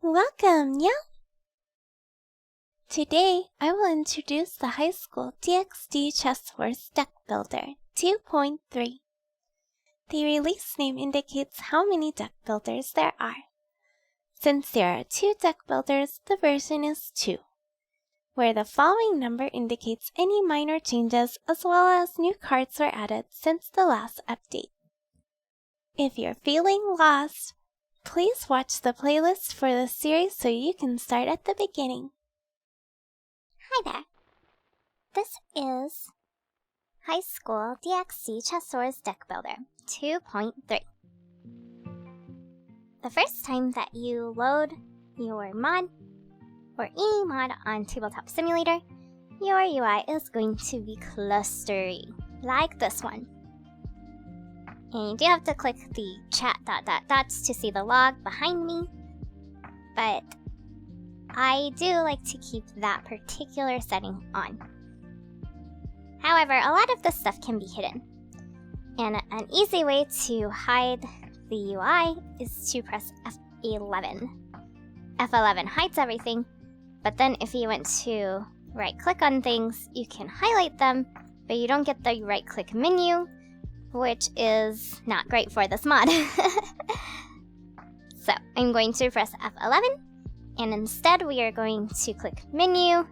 Welcome, yeah? Today, I will introduce the High School DxD Chess Wars Deck Builder 2.3. The release name indicates how many deck builders there are. Since there are 2 deck builders, the version is 2, where the following number indicates any minor changes as well as new cards were added since the last update. If you're feeling lost, please watch the playlist for the series so you can start at the beginning. Hi there. This is High School DxD Chess Wars Deck Builder 2.3. The first time that you load your mod or any mod on Tabletop Simulator, your UI is going to be clustery, like this one. And you do have to click the chat ... to see the log behind me, but I do like to keep that particular setting on. However, a lot of this stuff can be hidden, and an easy way to hide the UI is to press F11. F11 hides everything, but then if you went to right-click on things, you can highlight them, but you don't get the right-click menu, which is not great for this mod. So I'm going to press F11, and instead we are going to click Menu,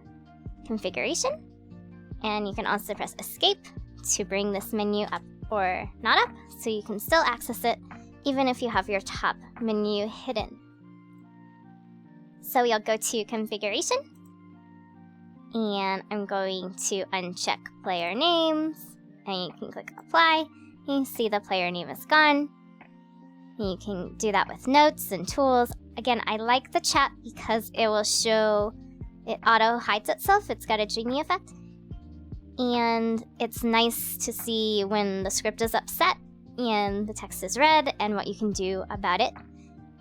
Configuration, and you can also press Escape to bring this menu up or not up, so you can still access it even if you have your top menu hidden. So we'll go to Configuration, and I'm going to uncheck player names, and you can click Apply. You see the player name is gone. You can do that with notes and tools. Again, I like the chat because it will show, it auto hides itself. It's got a genie effect. And it's nice to see when the script is upset and the text is red and what you can do about it.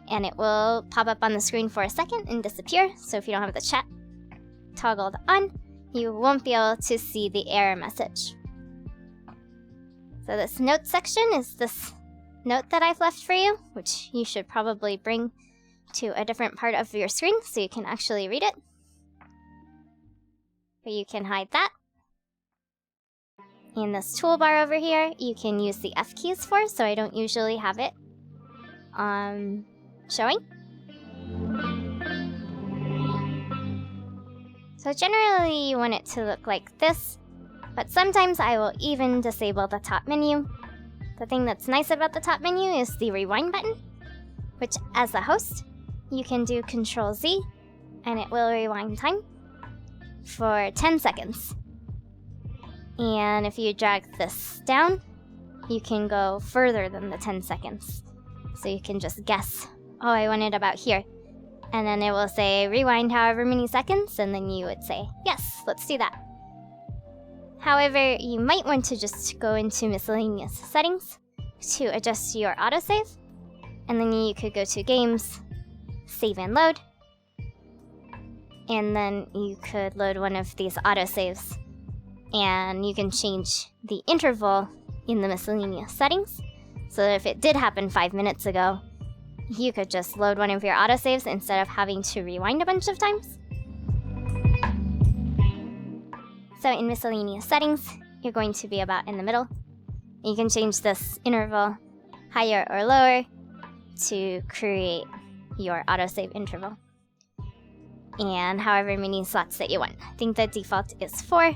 And it will pop up on the screen for a second and disappear. So if you don't have the chat toggled on, you won't be able to see the error message. So this note section is this note that I've left for you, which you should probably bring to a different part of your screen so you can actually read it. But you can hide that. In this toolbar over here, you can use the F keys for, so I don't usually have it showing. So generally you want it to look like this, but sometimes I will even disable the top menu. The thing that's nice about the top menu is the rewind button, which as a host, you can do Control-Z, and it will rewind time for 10 seconds. And if you drag this down, you can go further than the 10 seconds. So you can just guess, oh, I want it about here. And then it will say rewind however many seconds, and then you would say, yes, let's do that. However, you might want to just go into miscellaneous settings to adjust your autosave, and then you could go to Games, Save and Load, and then you could load one of these autosaves, and you can change the interval in the miscellaneous settings, so that if it did happen 5 minutes ago, you could just load one of your autosaves instead of having to rewind a bunch of times. So in miscellaneous settings, you're going to be about in the middle. You can change this interval higher or lower to create your autosave interval. And however many slots that you want. I think the default is 4.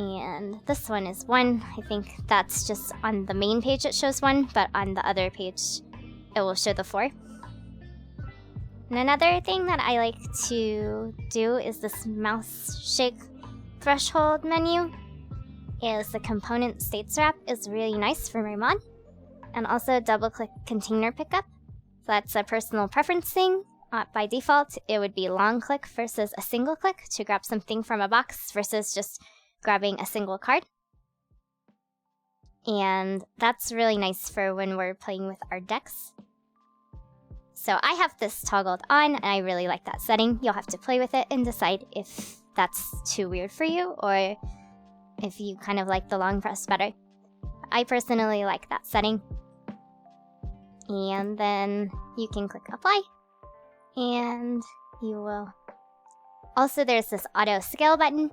And this one is 1. I think that's just on the main page it shows 1, but on the other page it will show the 4. And another thing that I like to do is this mouse shake threshold menu. Is the component states wrap is really nice for my mod. And also double click container pickup. So that's a personal preference thing. By default, it would be long click versus a single click to grab something from a box versus just grabbing a single card. And that's really nice for when we're playing with our decks. So I have this toggled on, and I really like that setting. You'll have to play with it and decide if that's too weird for you, or if you kind of like the long press better. I personally like that setting. And then you can click apply, and you will... Also, there's this auto scale button.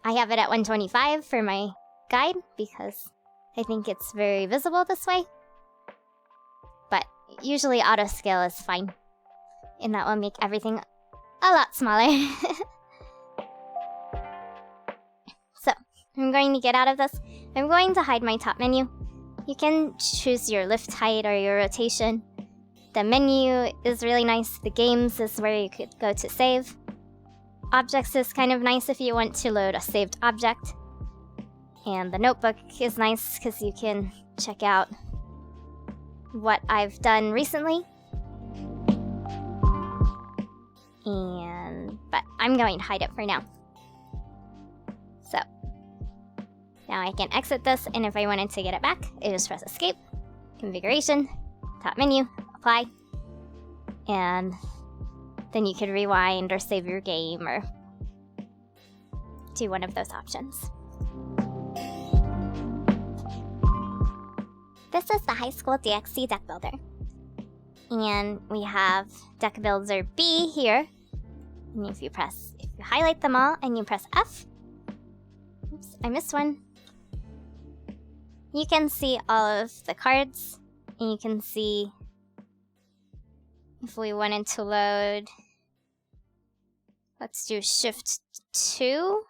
I have it at 125 for my guide because I think it's very visible this way. But usually auto scale is fine, and that will make everything a lot smaller. So, I'm going to get out of this. I'm going to hide my top menu. You can choose your lift height or your rotation. The menu is really nice. The games is where you could go to save. Objects is kind of nice if you want to load a saved object. And the notebook is nice because you can check out what I've done recently. But I'm going to hide it for now. So, now I can exit this, and if I wanted to get it back, I just press escape, configuration, top menu, apply, and then you could rewind or save your game or do one of those options. This is the High School DxD deck builder. And we have deck builder B here. And if you highlight them all and you press F, oops, I missed one. You can see all of the cards, and you can see if we wanted to load, let's do Shift 2,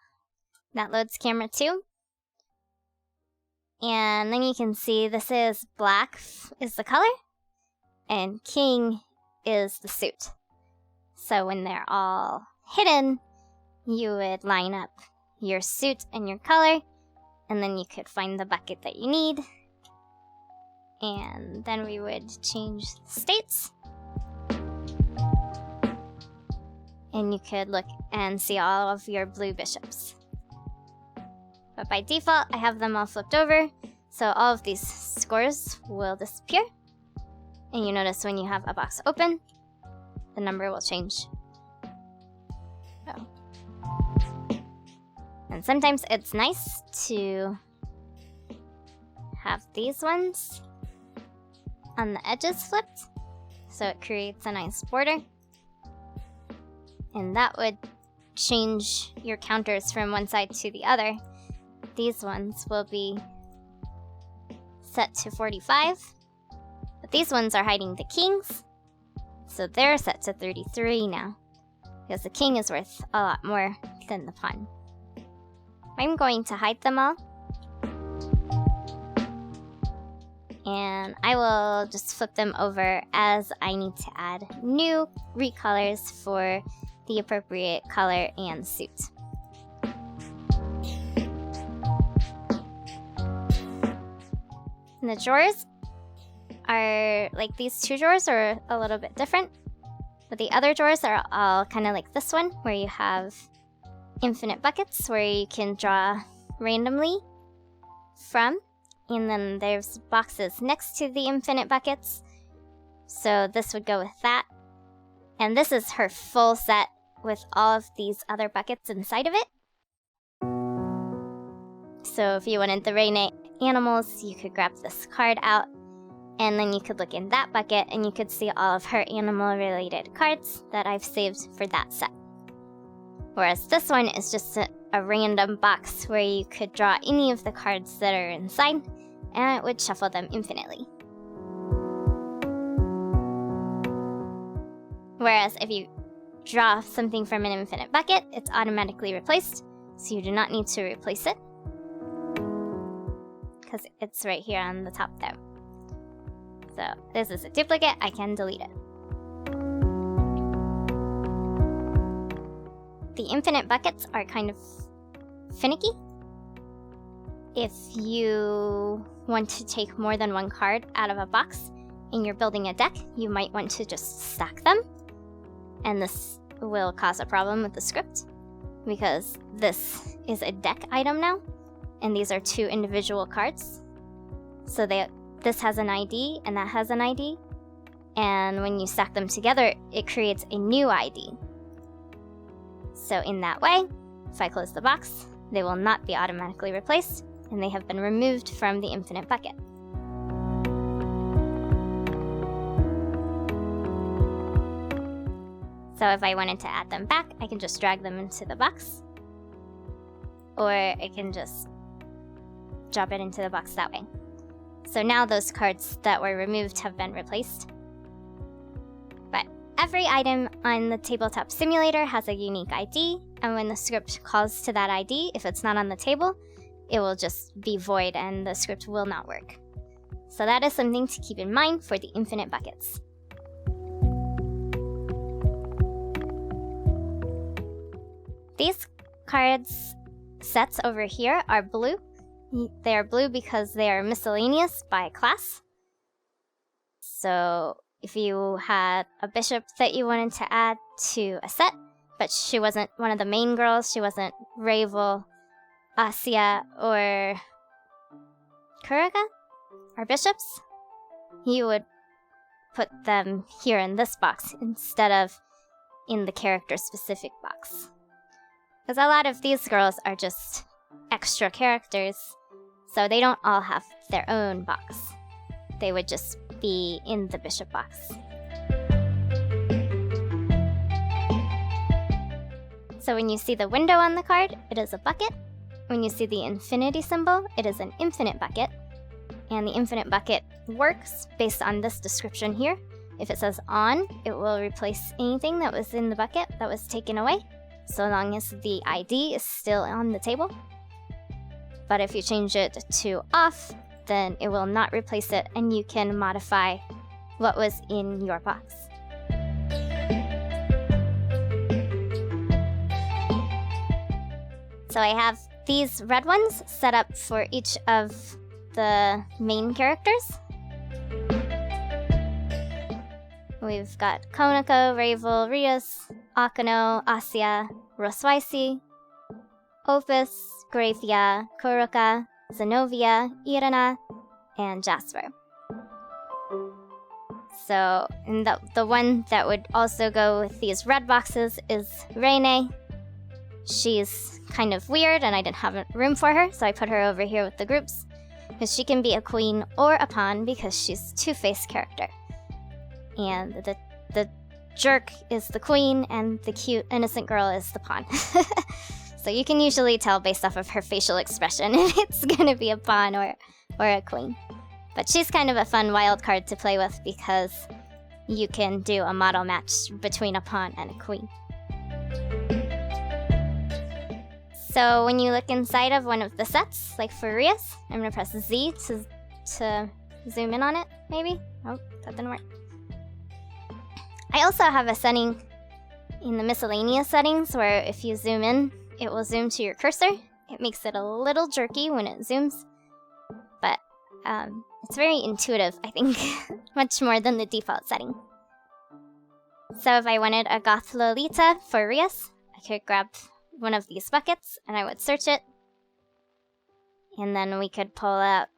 that loads camera 2. And then you can see this is black is the color, and king is the suit. So when they're all hidden, you would line up your suit and your color, and then you could find the bucket that you need. And then we would change states. And you could look and see all of your blue bishops. But by default, I have them all flipped over, so all of these scores will disappear. And you notice when you have a box open, the number will change. So. And sometimes it's nice to have these ones on the edges flipped, so it creates a nice border. And that would change your counters from one side to the other. These ones will be set to 45, but these ones are hiding the kings, so they're set to 33 now, because the king is worth a lot more than the pawn. I'm going to hide them all, and I will just flip them over as I need to add new recolors for the appropriate color and suit. And the drawers are like these two drawers are a little bit different, but the other drawers are all kind of like this one, where you have infinite buckets where you can draw randomly from, and then there's boxes next to the infinite buckets, so this would go with that. And this is her full set with all of these other buckets inside of it. So if you wanted the rain animals, you could grab this card out, and then you could look in that bucket and you could see all of her animal related cards that I've saved for that set. Whereas this one is just a random box where you could draw any of the cards that are inside, and it would shuffle them infinitely. Whereas if you draw something from an infinite bucket, it's automatically replaced, so you do not need to replace it, because it's right here on the top there. So this is a duplicate, I can delete it. The infinite buckets are kind of finicky. If you want to take more than one card out of a box and you're building a deck, you might want to just stack them. And this will cause a problem with the script, because this is a deck item now, and these are two individual cards. So this has an ID and that has an ID, and when you stack them together, it creates a new ID. So in that way, if I close the box, they will not be automatically replaced, and they have been removed from the infinite bucket. So if I wanted to add them back, I can just drag them into the box. Or I can just drop it into the box that way. So now those cards that were removed have been replaced. But every item on the Tabletop Simulator has a unique ID, and when the script calls to that ID, if it's not on the table, it will just be void and the script will not work. So that is something to keep in mind for the infinite buckets. These cards sets over here are blue. They are blue because they are miscellaneous by class. So if you had a bishop that you wanted to add to a set, but she wasn't one of the main girls, she wasn't Ravel, Asya, or Kurika, our bishops, you would put them here in this box instead of in the character-specific box. Because a lot of these girls are just extra characters, so they don't all have their own box. They would just be in the bishop box. So when you see the window on the card, it is a bucket. When you see the infinity symbol, it is an infinite bucket. And the infinite bucket works based on this description here. If it says on, it will replace anything that was in the bucket that was taken away, so long as the ID is still on the table. But if you change it to off, then it will not replace it, and you can modify what was in your box. So I have these red ones set up for each of the main characters. We've got Konako, Ravel, Rias, Akano, Asya, Roswaisi, Opus, Grathia, Kuruka, Zenobia, Irina, and Jasper. So, and the one that would also go with these red boxes is Reine. She's kind of weird and I didn't have room for her, so I put her over here with the groups. Because she can be a queen or a pawn because she's a two-faced character. And the jerk is the queen and the cute innocent girl is the pawn. So you can usually tell based off of her facial expression if it's gonna be a pawn or a queen. But she's kind of a fun wild card to play with because you can do a model match between a pawn and a queen. So when you look inside of one of the sets, like for Rias, I'm gonna press Z to zoom in on it, maybe? Oh, that didn't work. I also have a setting in the miscellaneous settings where if you zoom in, it will zoom to your cursor. It makes it a little jerky when it zooms, but it's very intuitive, I think, much more than the default setting. So if I wanted a Goth Lolita for Rias, I could grab one of these buckets and I would search it, and then we could pull out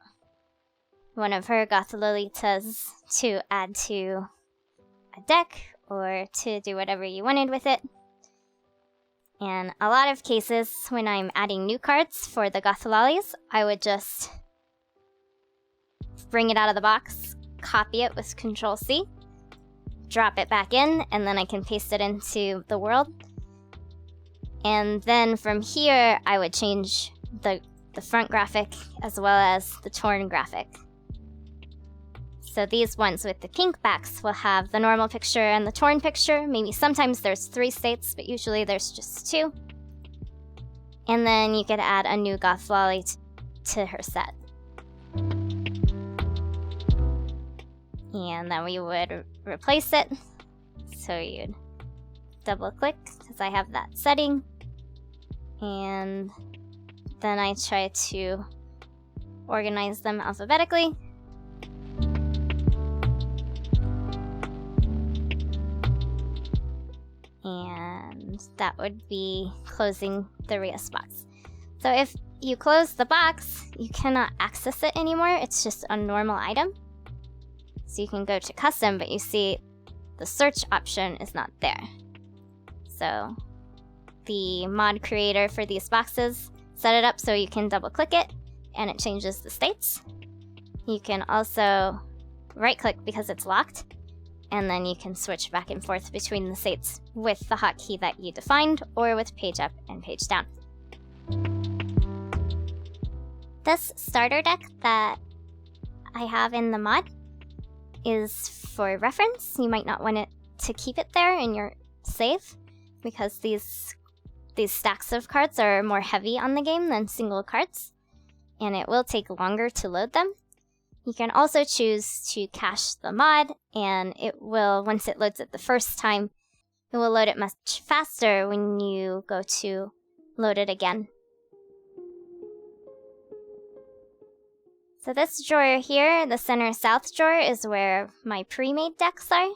one of her Goth Lolitas to add to a deck or to do whatever you wanted with it. And a lot of cases when I'm adding new cards for the Goth Lollies, I would just bring it out of the box, copy it with Control-C, drop it back in, and then I can paste it into the world. And then from here, I would change the front graphic as well as the torn graphic. So these ones with the pink backs will have the normal picture and the torn picture. Maybe sometimes there's 3 states, but usually there's just 2. And then you could add a new Goth Lolly to her set. And then we would replace it. So you'd double click, because I have that setting. And then I try to organize them alphabetically. And that would be closing the Rias box. So if you close the box, you cannot access it anymore. It's just a normal item. So you can go to custom, but you see the search option is not there. So the mod creator for these boxes set it up so you can double click it and it changes the states. You can also right click because it's locked and then you can switch back and forth between the states with the hotkey that you defined or with page up and page down. This starter deck that I have in the mod is for reference. You might not want it to keep it there in your save because these stacks of cards are more heavy on the game than single cards, and it will take longer to load them. You can also choose to cache the mod, and it will, once it loads it the first time, it will load it much faster when you go to load it again. So this drawer here, the center south drawer, is where my pre-made decks are.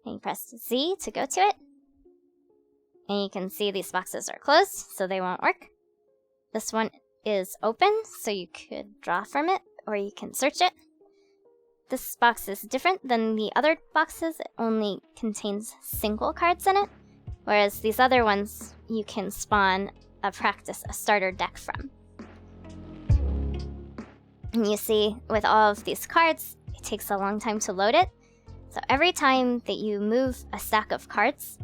And you press Z to go to it. And you can see these boxes are closed, so they won't work. This one is open, so you could draw from it, or you can search it. This box is different than the other boxes. It only contains single cards in it, whereas these other ones you can spawn a starter deck from. And you see, with all of these cards, it takes a long time to load it. So every time that you move a stack of cards,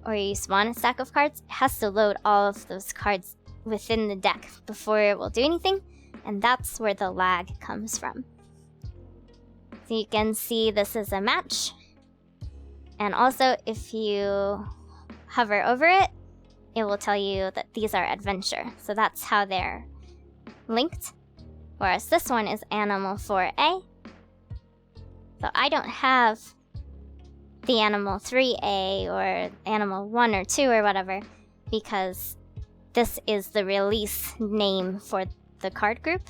or you spawn a stack of cards, it has to load all of those cards within the deck before it will do anything, and that's where the lag comes from. So you can see this is a match, and also if you hover over it, it will tell you that these are adventure, so that's how they're linked. Whereas this one is Animal 4A. So I don't have the Animal 3A or Animal 1 or 2 or whatever, because this is the release name for the card group.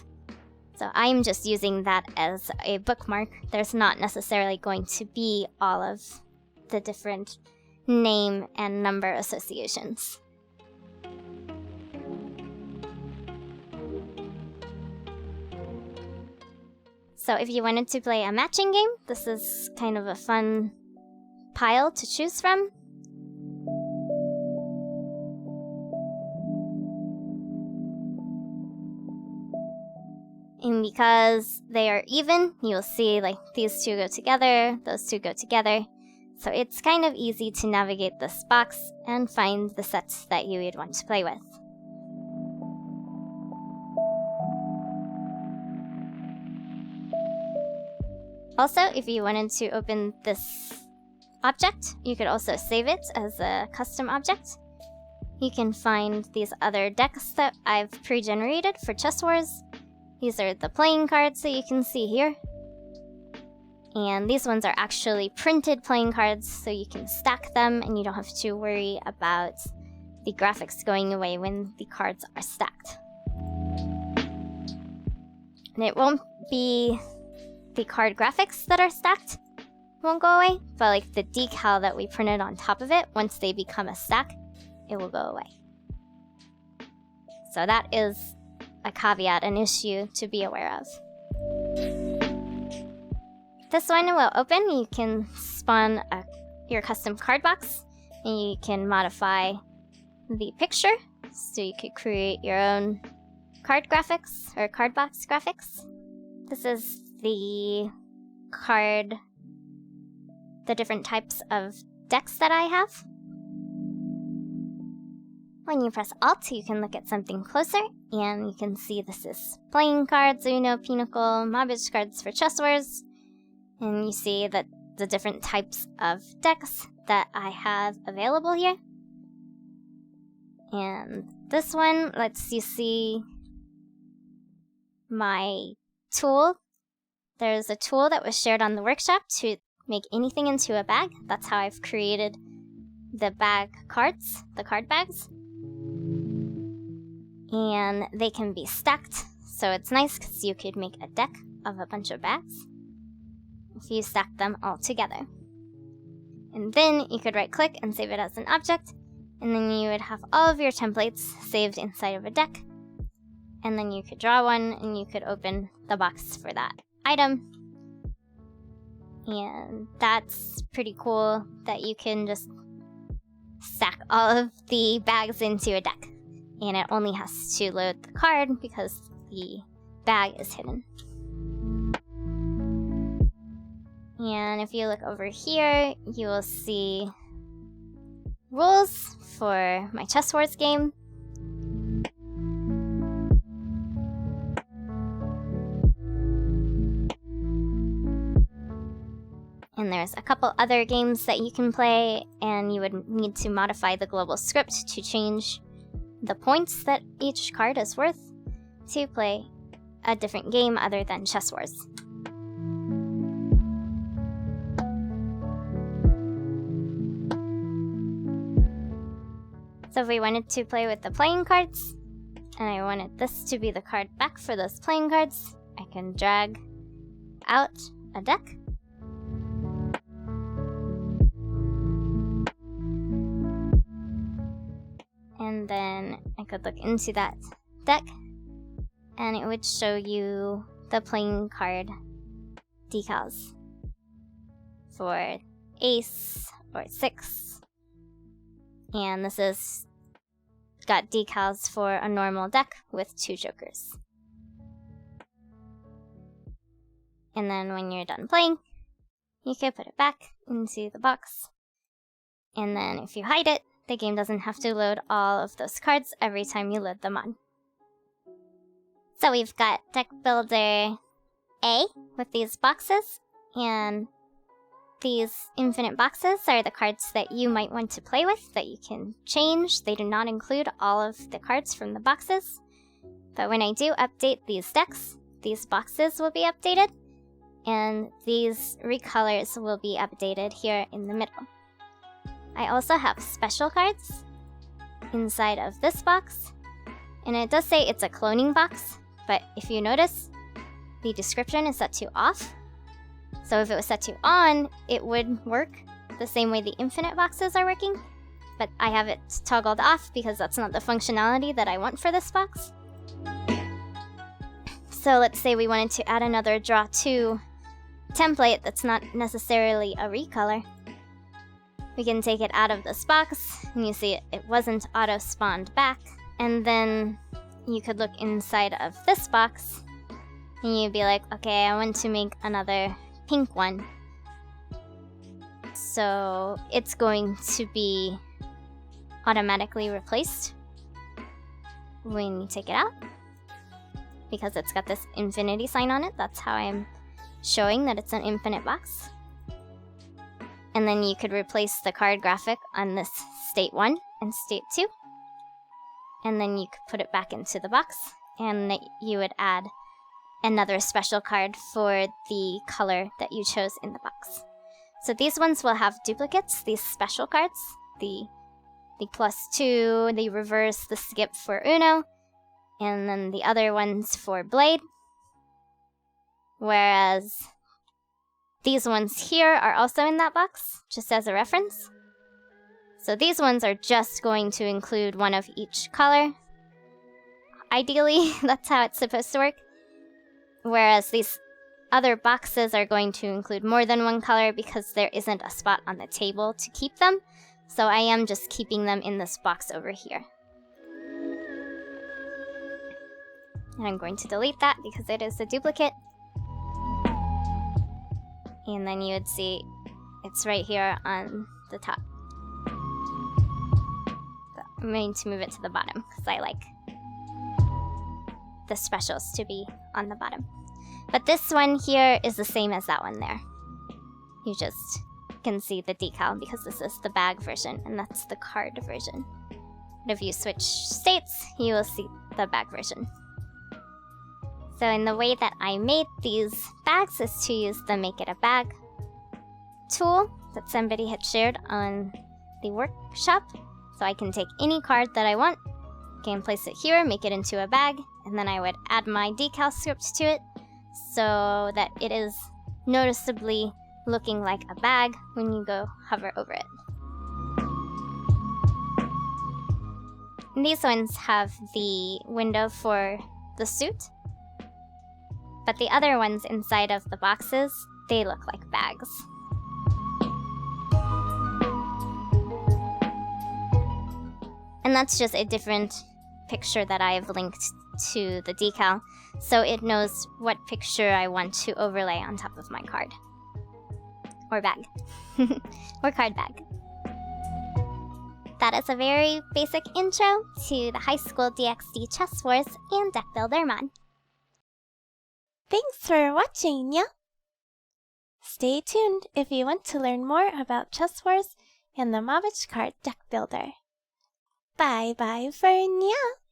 So I'm just using that as a bookmark. There's not necessarily going to be all of the different name and number associations. So if you wanted to play a matching game, this is kind of a fun pile to choose from. And because they are even, you'll see like these two go together, those two go together. So it's kind of easy to navigate this box and find the sets that you would want to play with. Also, if you wanted to open this object, you could also save it as a custom object. You can find these other decks that I've pre-generated for Chess Wars. These are the playing cards that you can see here. And these ones are actually printed playing cards, so you can stack them and you don't have to worry about the graphics going away when the cards are stacked. And it won't be the card graphics that are stacked won't go away, but like the decal that we printed on top of it, once they become a stack, it will go away. So that is a caveat, an issue to be aware of. This one will open. You can spawn your custom card box, and you can modify the picture, so you could create your own card graphics or card box graphics. This is the different types of decks that I have. When you press Alt, you can look at something closer, and you can see this is playing cards, Uno, Pinochle, Mobage Cards for Chess Wars, and you see that the different types of decks that I have available here. And this one lets you see my tool. There's a tool that was shared on the workshop to make anything into a bag. That's how I've created the bag cards, the card bags. And they can be stacked, so it's nice because you could make a deck of a bunch of bags if you stack them all together. And then you could right click and save it as an object, and then you would have all of your templates saved inside of a deck. And then you could draw one, and you could open the box for that item. And that's pretty cool that you can just stack all of the bags into a deck. And it only has to load the card because the bag is hidden. And if you look over here, you will see rules for my Chess Wars game. And there's a couple other games that you can play, and you would need to modify the global script to change the points that each card is worth to play a different game other than Chess Wars. So if we wanted to play with the playing cards, and I wanted this to be the card back for those playing cards, I can drag out a deck. And then I could look into that deck, and it would show you the playing card decals for ace or 6. And this is got decals for a normal deck with 2 jokers. And then when you're done playing, you can put it back into the box. And then if you hide it, the game doesn't have to load all of those cards every time you load them on. So we've got Deck Builder A with these boxes, and these infinite boxes are the cards that you might want to play with that you can change. They do not include all of the cards from the boxes, but when I do update these decks, these boxes will be updated, and these recolors will be updated here in the middle. I also have special cards inside of this box, and it does say it's a cloning box, but if you notice, the description is set to off. So if it was set to on, it would work the same way the infinite boxes are working, but I have it toggled off because that's not the functionality that I want for this box. So let's say we wanted to add another draw 2 template that's not necessarily a recolor. We can take it out of this box, and you see it wasn't auto-spawned back. And then you could look inside of this box, and you'd be like, okay, I want to make another pink one. So it's going to be automatically replaced when you take it out, because it's got this infinity sign on it. That's how I'm showing that it's an infinite box. And then you could replace the card graphic on this state 1 and state 2. And then you could put it back into the box, and you would add another special card for the color that you chose in the box. So these ones will have duplicates, these special cards, the +2, the reverse, the skip for Uno, and then the other ones for Blade. Whereas these ones here are also in that box, just as a reference. So these ones are just going to include one of each color. Ideally, that's how it's supposed to work. Whereas these other boxes are going to include more than one color because there isn't a spot on the table to keep them. So I am just keeping them in this box over here. And I'm going to delete that because it is a duplicate. And then you would see it's right here on the top. So I'm going to move it to the bottom because I like the specials to be on the bottom. But this one here is the same as that one there. You just can see the decal because this is the bag version and that's the card version. But if you switch states, you will see the bag version. So in the way that I made these bags is to use the Make It a Bag tool that somebody had shared on the workshop. So I can take any card that I want, can place it here, make it into a bag, and then I would add my decal script to it so that it is noticeably looking like a bag when you go hover over it. And these ones have the window for the suit, but the other ones inside of the boxes, they look like bags. And that's just a different picture that I've linked to the decal, so it knows what picture I want to overlay on top of my card. or bag, or card bag. That is a very basic intro to the high school DxD Chess Wars and Deck Builder mod. Thanks for watching, Nya! Stay tuned if you want to learn more about Chess Wars and the Mobage Card Deck Builder. Bye bye for Nya!